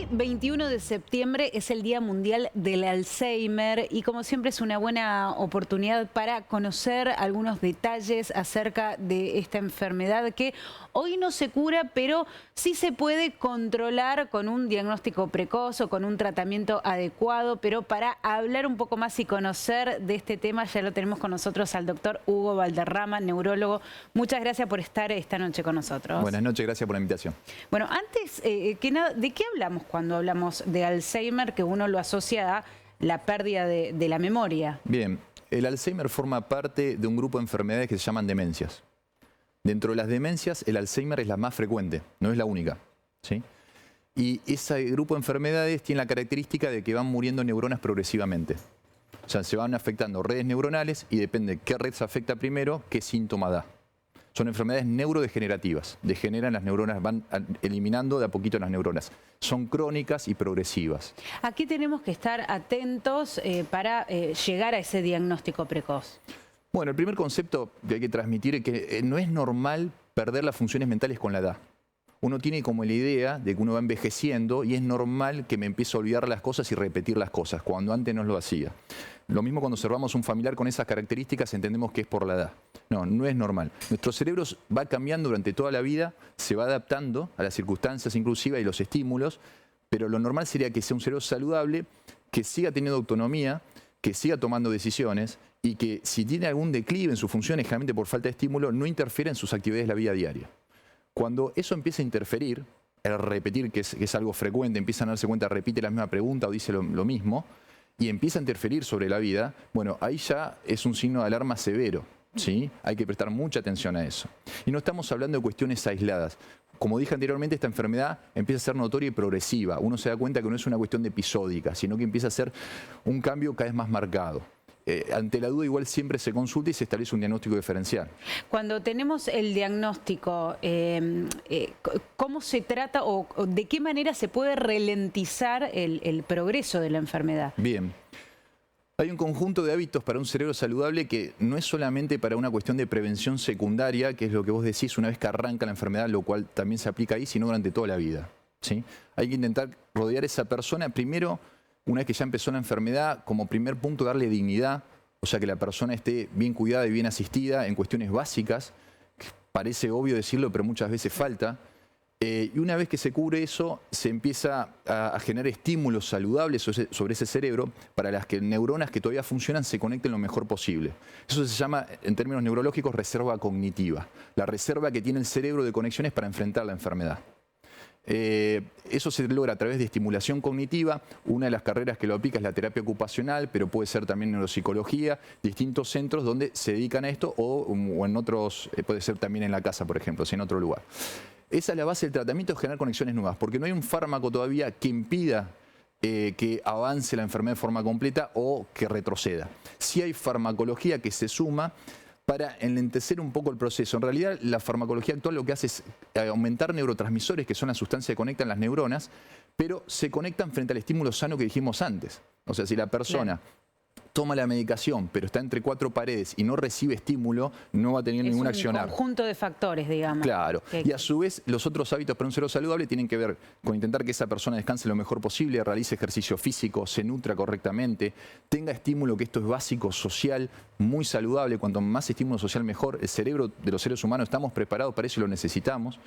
Hoy, 21 de septiembre, es el Día Mundial del Alzheimer y como siempre es una buena oportunidad para conocer algunos detalles acerca de esta enfermedad que hoy no se cura, pero sí se puede controlar con un diagnóstico precoz o con un tratamiento adecuado. Pero para hablar un poco más y conocer de este tema ya lo tenemos con nosotros al doctor Hugo Valderrama, neurólogo. Muchas gracias por estar esta noche con nosotros. Buenas noches, gracias por la invitación. Bueno, antes que nada, ¿de qué hablamos cuando hablamos de Alzheimer, que uno lo asocia a la pérdida de la memoria? Bien, el Alzheimer forma parte de un grupo de enfermedades que se llaman demencias. Dentro de las demencias, el Alzheimer es la más frecuente, no es la única, ¿sí? Y ese grupo de enfermedades tiene la característica de que van muriendo neuronas progresivamente. O sea, se van afectando redes neuronales y depende qué red se afecta primero, qué síntoma da. Son enfermedades neurodegenerativas, degeneran las neuronas, van eliminando de a poquito las neuronas. Son crónicas y progresivas. ¿A qué tenemos que estar atentos para llegar a ese diagnóstico precoz? Bueno, el primer concepto que hay que transmitir es que no es normal perder las funciones mentales con la edad. Uno tiene como la idea de que uno va envejeciendo y es normal que me empiece a olvidar las cosas y repetir las cosas, cuando antes no lo hacía. Lo mismo cuando observamos un familiar con esas características, entendemos que es por la edad. No, no es normal. Nuestro cerebro va cambiando durante toda la vida, se va adaptando a las circunstancias inclusive y los estímulos, pero lo normal sería que sea un cerebro saludable, que siga teniendo autonomía, que siga tomando decisiones y que si tiene algún declive en sus funciones, generalmente por falta de estímulo, no interfiera en sus actividades de la vida diaria. Cuando eso empieza a interferir, el repetir, que es algo frecuente, empiezan a darse cuenta, repite la misma pregunta o dice lo mismo, y empieza a interferir sobre la vida, bueno, ahí ya es un signo de alarma severo, ¿sí? Hay que prestar mucha atención a eso. Y no estamos hablando de cuestiones aisladas. Como dije anteriormente, esta enfermedad empieza a ser notoria y progresiva. Uno se da cuenta que no es una cuestión de episódica, sino que empieza a ser un cambio cada vez más marcado. Ante la duda igual siempre se consulta y se establece un diagnóstico diferencial. Cuando tenemos el diagnóstico, ¿cómo se trata o de qué manera se puede ralentizar el progreso de la enfermedad? Bien. Hay un conjunto de hábitos para un cerebro saludable que no es solamente para una cuestión de prevención secundaria, que es lo que vos decís una vez que arranca la enfermedad, lo cual también se aplica ahí, sino durante toda la vida, ¿sí? Hay que intentar rodear a esa persona primero. Una vez que ya empezó la enfermedad, como primer punto, darle dignidad, o sea, que la persona esté bien cuidada y bien asistida en cuestiones básicas, que parece obvio decirlo, pero muchas veces falta. Y una vez que se cubre eso, se empieza a generar estímulos saludables sobre ese cerebro para las neuronas que todavía funcionan se conecten lo mejor posible. Eso se llama, en términos neurológicos, reserva cognitiva. La reserva que tiene el cerebro de conexiones para enfrentar la enfermedad. Eso se logra a través de estimulación cognitiva. Una de las carreras que lo aplica es la terapia ocupacional, pero puede ser también neuropsicología, distintos centros donde se dedican a esto o en otros, puede ser también en la casa, por ejemplo, si en otro lugar. Esa es la base del tratamiento, es generar conexiones nuevas, porque no hay un fármaco todavía que impida que avance la enfermedad de forma completa o que retroceda. Sí hay farmacología que se suma para enlentecer un poco el proceso. En realidad, la farmacología actual lo que hace es aumentar neurotransmisores, que son las sustancias que conectan las neuronas, pero se conectan frente al estímulo sano que dijimos antes. O sea, si la persona toma la medicación, pero está entre cuatro paredes y no recibe estímulo, no va a tener ningún accionar. Es un conjunto de factores, digamos. Claro. Y a su vez, los otros hábitos para un cerebro saludable tienen que ver con intentar que esa persona descanse lo mejor posible, realice ejercicio físico, se nutra correctamente, tenga estímulo, que esto es básico, social, muy saludable. Cuanto más estímulo social, mejor. El cerebro de los seres humanos estamos preparados para eso y lo necesitamos.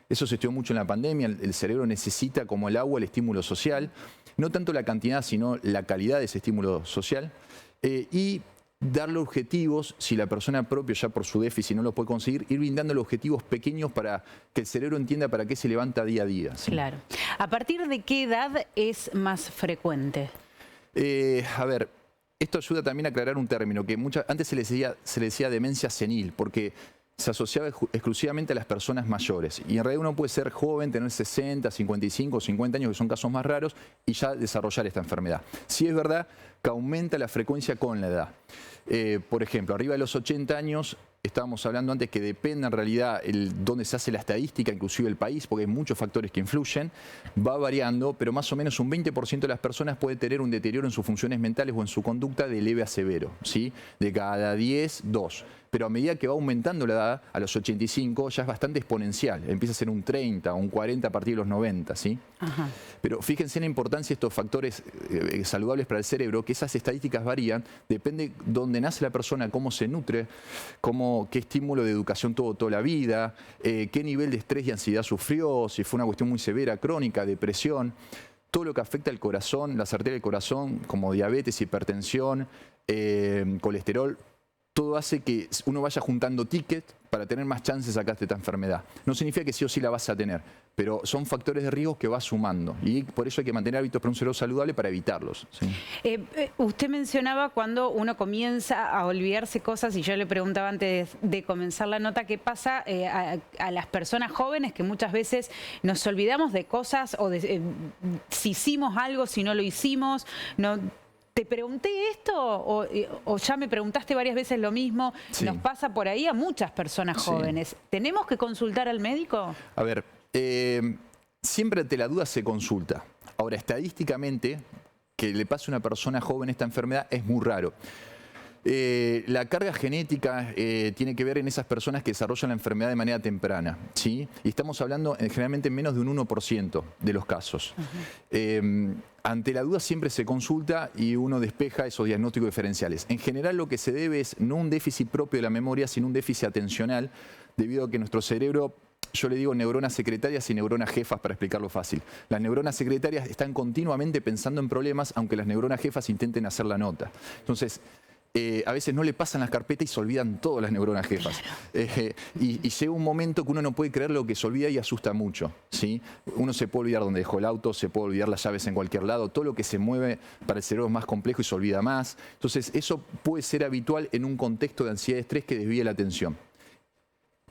Eso se estudió mucho en la pandemia. El cerebro necesita, como el agua, el estímulo social. No tanto la cantidad, sino la calidad de ese estímulo social. Y darle objetivos, si la persona propia ya por su déficit no lo puede conseguir, ir brindándole objetivos pequeños para que el cerebro entienda para qué se levanta día a día, ¿sí? Claro. ¿A partir de qué edad es más frecuente? A ver, esto ayuda también a aclarar un término que antes se le decía demencia senil, porque se asociaba exclusivamente a las personas mayores. Y en realidad uno puede ser joven, tener 60, 55, 50 años, que son casos más raros, y ya desarrollar esta enfermedad. Sí es verdad que aumenta la frecuencia con la edad. Por ejemplo, arriba de los 80 años, estábamos hablando antes que depende en realidad dónde se hace la estadística, inclusive el país, porque hay muchos factores que influyen, va variando, pero más o menos un 20% de las personas puede tener un deterioro en sus funciones mentales o en su conducta de leve a severo, ¿sí? De cada 10, 2. pero a medida que va aumentando la edad, a los 85 ya es bastante exponencial. Empieza a ser un 30 o un 40 a partir de los 90, ¿sí? Ajá. Pero fíjense en la importancia de estos factores saludables para el cerebro, que esas estadísticas varían, depende dónde nace la persona, cómo se nutre, qué estímulo de educación tuvo toda la vida, qué nivel de estrés y ansiedad sufrió, si fue una cuestión muy severa, crónica, depresión, todo lo que afecta al corazón, las arterias del corazón, como diabetes, hipertensión, colesterol. Todo hace que uno vaya juntando tickets para tener más chances de sacarte esta enfermedad. No significa que sí o sí la vas a tener, pero son factores de riesgo que vas sumando. Y por eso hay que mantener hábitos para un cerebro saludable para evitarlos. ¿Sí? Usted mencionaba cuando uno comienza a olvidarse cosas, y yo le preguntaba antes de comenzar la nota, ¿qué pasa a las personas jóvenes que muchas veces nos olvidamos de cosas o de si hicimos algo, si no lo hicimos? No, ¿te pregunté esto o ya me preguntaste varias veces lo mismo? Sí. Nos pasa por ahí a muchas personas jóvenes. Sí. ¿Tenemos que consultar al médico? A ver, siempre ante la duda se consulta. Ahora, estadísticamente, que le pase a una persona joven esta enfermedad es muy raro. La carga genética tiene que ver en esas personas que desarrollan la enfermedad de manera temprana, ¿sí? Y estamos hablando generalmente menos de un 1% de los casos. Ante la duda siempre se consulta y uno despeja esos diagnósticos diferenciales. En general lo que se debe es no un déficit propio de la memoria, sino un déficit atencional, debido a que nuestro cerebro, yo le digo neuronas secretarias y neuronas jefas para explicarlo fácil. Las neuronas secretarias están continuamente pensando en problemas, aunque las neuronas jefas intenten hacer la nota. Entonces, a veces no le pasan las carpetas y se olvidan todas las neuronas jefas. Y llega un momento que uno no puede creer lo que se olvida y asusta mucho, ¿sí? Uno se puede olvidar dónde dejó el auto, se puede olvidar las llaves en cualquier lado, todo lo que se mueve para el cerebro es más complejo y se olvida más. Entonces eso puede ser habitual en un contexto de ansiedad y estrés que desvíe la atención.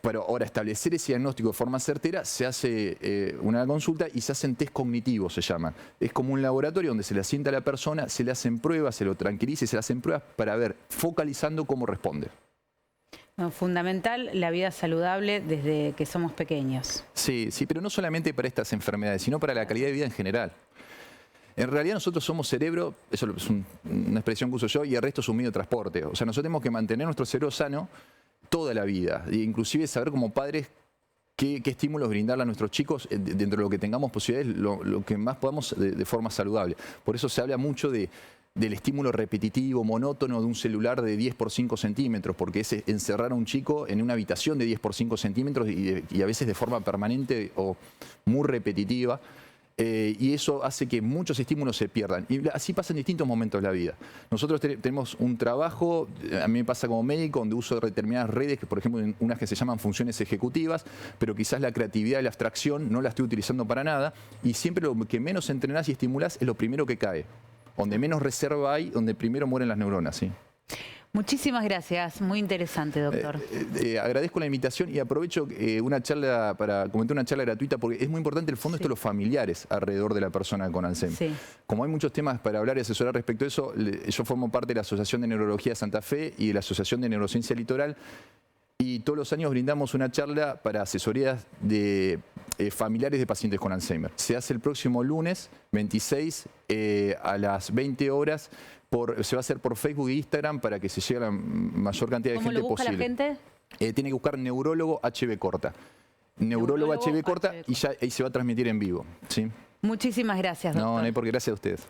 Pero ahora, establecer ese diagnóstico de forma certera, se hace una consulta y se hacen test cognitivos, se llama. Es como un laboratorio donde se le asienta a la persona, se le hacen pruebas, se lo tranquiliza y se le hacen pruebas para ver, focalizando cómo responde. No, fundamental la vida saludable desde que somos pequeños. Sí, sí, pero no solamente para estas enfermedades, sino para la calidad de vida en general. En realidad nosotros somos cerebro, eso es una expresión que uso yo, y el resto es un medio de transporte. O sea, nosotros tenemos que mantener nuestro cerebro sano toda la vida, e inclusive saber como padres qué estímulos brindarle a nuestros chicos dentro de lo que tengamos posibilidades, lo que más podamos de forma saludable. Por eso se habla mucho del estímulo repetitivo, monótono de un celular de 10 por 5 centímetros, porque es encerrar a un chico en una habitación de 10 por 5 centímetros y a veces de forma permanente o muy repetitiva. Y eso hace que muchos estímulos se pierdan. Y así pasa en distintos momentos de la vida. Nosotros tenemos un trabajo, a mí me pasa como médico, donde uso determinadas redes, que por ejemplo unas que se llaman funciones ejecutivas, pero quizás la creatividad y la abstracción no la estoy utilizando para nada, y siempre lo que menos entrenás y estimulás es lo primero que cae. Donde menos reserva hay, donde primero mueren las neuronas, ¿sí? Muchísimas gracias, muy interesante, doctor. Agradezco la invitación y aprovecho una charla para comentar una charla gratuita, porque es muy importante el fondo esto de los familiares alrededor de la persona con Alzheimer. Sí. Como hay muchos temas para hablar y asesorar respecto a eso, yo formo parte de la Asociación de Neurología de Santa Fe y de la Asociación de Neurociencia Litoral, y todos los años brindamos una charla para asesorías de familiares de pacientes con Alzheimer. Se hace el próximo lunes 26 a las 20 horas. Se va a hacer por Facebook e Instagram para que se llegue a la mayor cantidad de gente posible. ¿Cómo lo busca la gente? Tiene que buscar neurólogo HB corta. Neurólogo HB corta y ya ahí se va a transmitir en vivo, ¿sí? Muchísimas gracias, doctor. No, no hay por qué, gracias a ustedes.